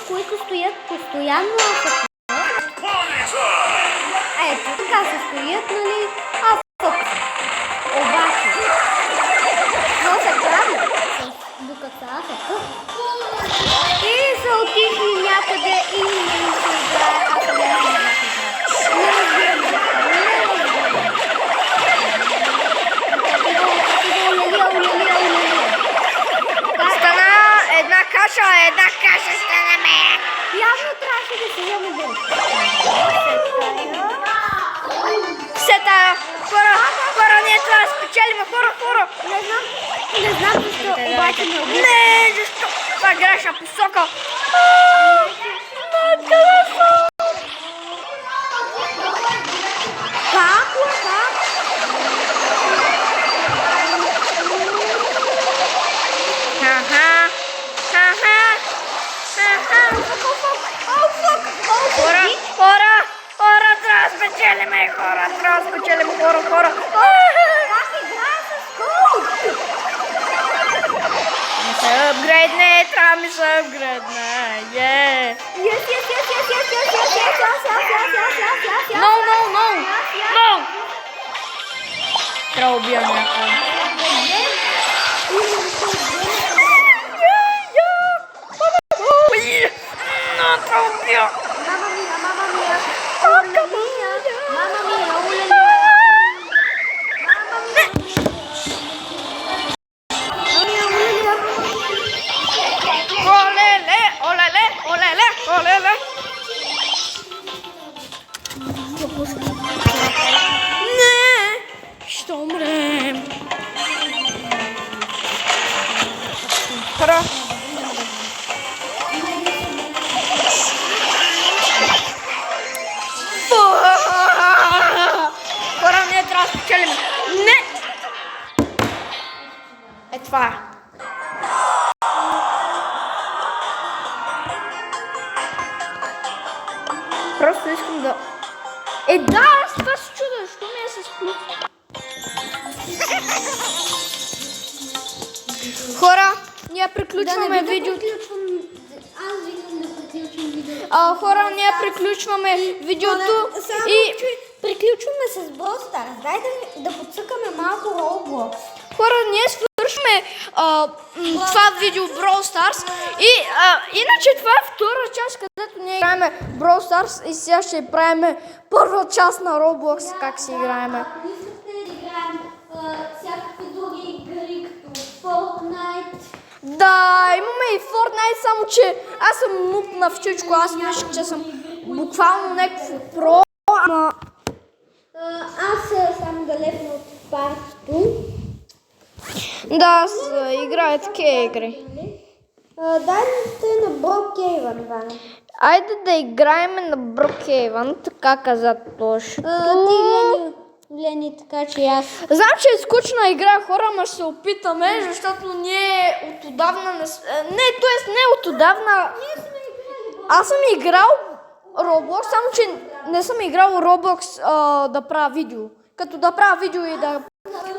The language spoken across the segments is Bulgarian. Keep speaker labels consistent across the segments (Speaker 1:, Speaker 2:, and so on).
Speaker 1: които стоят постоянно в атака. Ето, така се стоят, нали? Обаче, но се прави, докато са атака. И са отишли някъде и не им се играе, а са не им се играе. Не разбирам защо, не разбирам.
Speaker 2: Стана една каша стана ме.
Speaker 1: Явно трябваше да се вземе ден.
Speaker 2: Сета, хора, ние това спечелим, хора.
Speaker 1: Не знам защо, обаче не обичам.
Speaker 2: Не, защо? Това е грешна посока.
Speaker 1: Как?
Speaker 2: Хора, трябва да спечелим, хора.
Speaker 1: Как играе с Колд?
Speaker 2: Не се апгрейдне, трябва ми се апгрейдне.
Speaker 1: Yes.
Speaker 2: No. Трябва да убия някой. Трябва да убия. Олеле. Не, ще умрем. Хора. Хора, ние трябва да спечелим. Не! Е това е. Просто искам да... Да, аз това се чудя, защо ми е с плюс. Хора, ние приключваме видеото.
Speaker 1: Аз викам да приключим видеото.
Speaker 2: Хора, ние приключваме видеото и...
Speaker 1: Приключваме с Brawl Stars. Дай да подсъкаме малко Roblox.
Speaker 2: Хора, ние свършваме това видео Brawl Stars и иначе това е втора част, където ние играем Brawl Stars и сега ще правим първа част на Roblox, как си играем.
Speaker 1: Ако искате да играем всякакви други игри, като Fortnite.
Speaker 2: Да, имаме и Fortnite, само че аз съм нуб на всичко, аз мисля, че съм буквално някакво про, ама...
Speaker 1: Аз съм да лепна от партито.
Speaker 2: Да, аз играя такива игри.
Speaker 1: Дайте на Brookhaven, Ваня.
Speaker 2: Айде да играем на Brookhaven, така каза точно.
Speaker 1: Ти Лени, така че аз...
Speaker 2: Знам, че е скучна игра, хора, ама ще се опитаме, защото ние от отдавна не... Не от отдавна... Аз съм играл Roblox, само че не съм играл Roblox да правя видео. Като да правя видео и да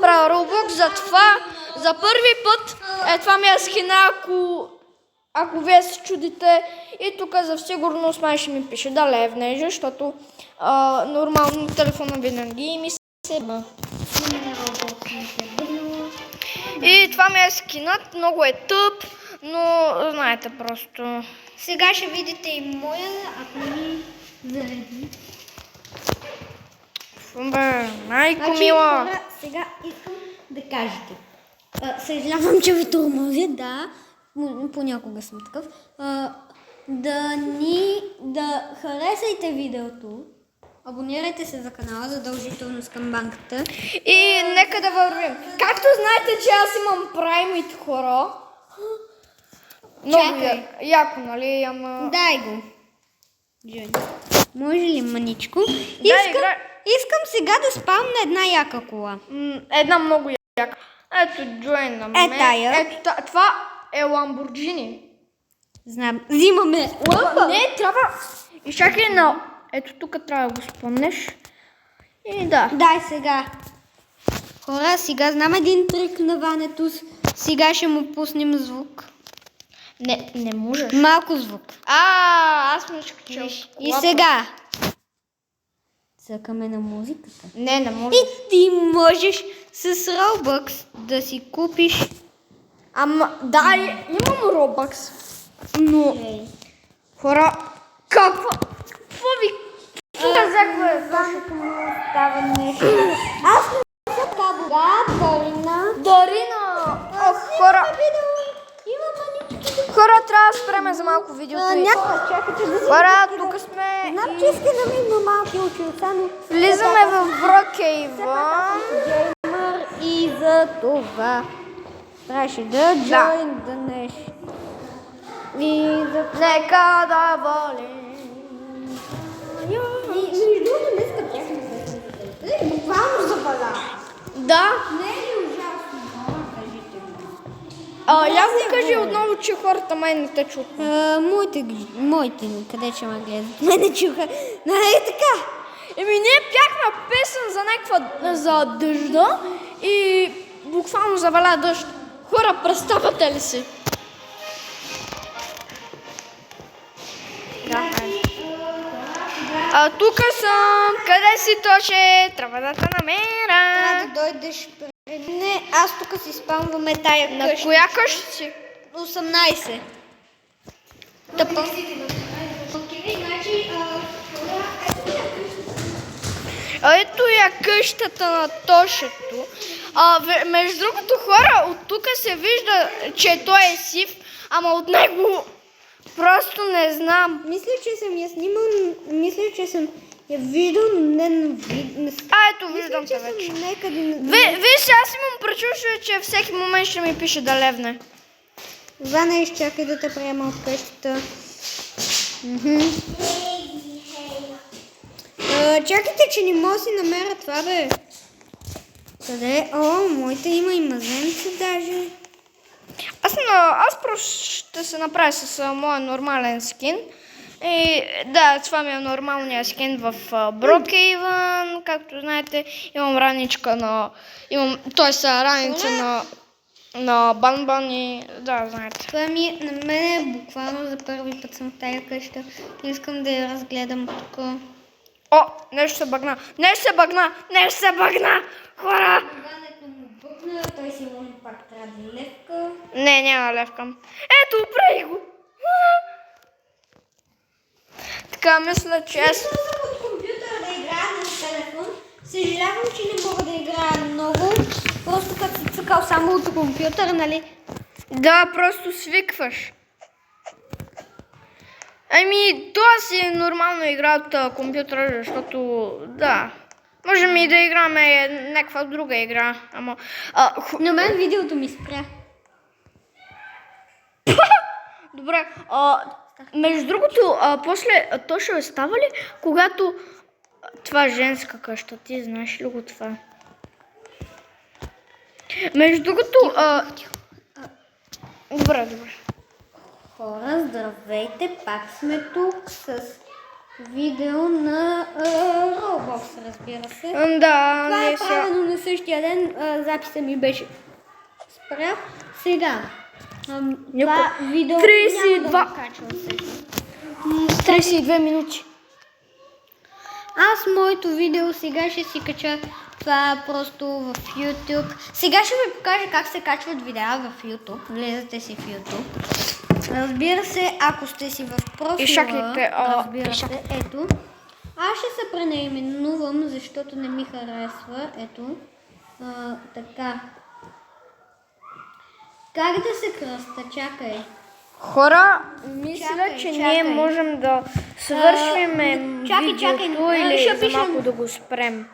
Speaker 2: правя Roblox, затова за първи път това ми е скина, ако вие се чудите. И тук за сигурност май ще ми пише да левне, защото нормално телефона винаги ми се и това ми е скинът, много е тъп, но знаете просто.
Speaker 1: Сега ще видите и моя, ако ми зареди.
Speaker 2: Майко мила.
Speaker 1: Сега искам да кажете. Съжалявам, че ви тормозя, да. Понякога съм такъв. Да харесайте видеото. Абонирайте се за канала, задължително с камбанката.
Speaker 2: И нека да вървим. Както знаете, че аз имам праймит, хора. Много яко, нали? Ама...
Speaker 1: Дай го. Джой. Може ли маничко? Искам сега да спам на една яка кола.
Speaker 2: Една много яка. Ето Join на мен. Ето това е Lamborghini.
Speaker 1: Знам. Взимаме.
Speaker 2: Не, трябва... Изчакай на... Ето тук трябва да го спомнеш. И да.
Speaker 1: Дай сега. Хора, сега знам един трик на Ването. Сега ще му пуснем звук.
Speaker 2: Не можеш.
Speaker 1: Малко звук.
Speaker 2: Аз мислех, че...
Speaker 1: И сега. Цъкаме на музиката.
Speaker 2: Не можеш.
Speaker 1: И ти можеш с Robux да си купиш.
Speaker 2: Ама, да, имам Robux. Но, хора, какво ви... Казахме,
Speaker 1: Защото му става нещо. Аз не съм кабо. Да,
Speaker 2: Дарина! Ох, хора,
Speaker 1: Има манички.
Speaker 2: хора, трябва да спреме за малко видеото.
Speaker 1: Чакайте да си.
Speaker 2: Хора, тук сме
Speaker 1: Знам, че иска да ми има малки очилца, но...
Speaker 2: влизаме в Брокейвън.
Speaker 1: Геймър и за това трябваше да join днес. И за...
Speaker 2: Нека да волим.
Speaker 1: Между другото, днеска бяхме с буквално забаля.
Speaker 2: Да.
Speaker 1: Не е ли ужасно? Кажете ми.
Speaker 2: Я го кажи отново, че хората май не те чут.
Speaker 1: Моите, къде ще ме гледат? Мене чуха. Нали така?
Speaker 2: Ние пяхме песен за някаква за дъжда и буквално заваля дъжд. Хора, представяте ли си? Да. Тук съм. Къде си, Тоше? Трябва да те намеря.
Speaker 1: Трябва да дойдеш преди. Не, аз тук си спамваме тая
Speaker 2: На
Speaker 1: къща.
Speaker 2: коя къща си?
Speaker 1: 18. Тъпа.
Speaker 2: Ето я къщата на Тошето. Между другото, хора, от тук се вижда, че той е сив, ама от него просто не знам.
Speaker 1: Мисля, че съм я снимал, мисля, че съм я виждал, но не
Speaker 2: Ето, виждам те вече.
Speaker 1: Некъде...
Speaker 2: Виж, аз имам пречувствие, че всеки момент ще ми пише да левне.
Speaker 1: Вана, изчакай да те приема от къщата. Чакайте, че не мога да си намеря това, бе. Къде? О, моите има и мазенци даже.
Speaker 2: Аз просто ще се направя с моя нормален скин. И да, това ми е нормалният скин в Брокейвън. Както знаете, имам раничка на... раница на Банбан и... Да, знаете.
Speaker 1: Това ми на мен буквално за първи път съм в тая къща. Искам да я разгледам тук.
Speaker 2: О, нещо се бъгна! Хора!
Speaker 1: Когато му бъкна, той си може пак трябва да левка.
Speaker 2: Не, няма левкам. Ето, опрей го! Така, мисля, че аз...
Speaker 1: Искам от компютъра да играя на телефон. Съжалявам, че не мога да играя много. Просто като си цъкал само от компютър, нали?
Speaker 2: Да, просто свикваш. Това си е нормално игра от компютъра, защото да. Можем и да играме някаква друга игра, ама...
Speaker 1: На мен видеото ми спря.
Speaker 2: Добре, между другото, после то ще става ли, когато това женска къща, ти знаеш ли го това? Между другото, добре.
Speaker 1: Хора, здравейте, пак сме тук с видео на Roblox, разбира се.
Speaker 2: Да,
Speaker 1: Това
Speaker 2: не
Speaker 1: е правено на същия ден, записа ми беше спрял. Сега, това видео
Speaker 2: 32.
Speaker 1: няма да го качвам всъщност.
Speaker 2: 32 минути.
Speaker 1: Аз моето видео сега ще си кача това просто в YouTube. Сега ще ви покажа как се качват видеа в YouTube. Влезете си в YouTube. Разбира се, ако сте си в профила, разбира се, ето. Аз ще се пренаименувам, защото не ми харесва. Ето. Така. Как да се кръста? Чакай.
Speaker 2: Хора, мисля, че ние можем да свършим видеото или за малко да го спрем.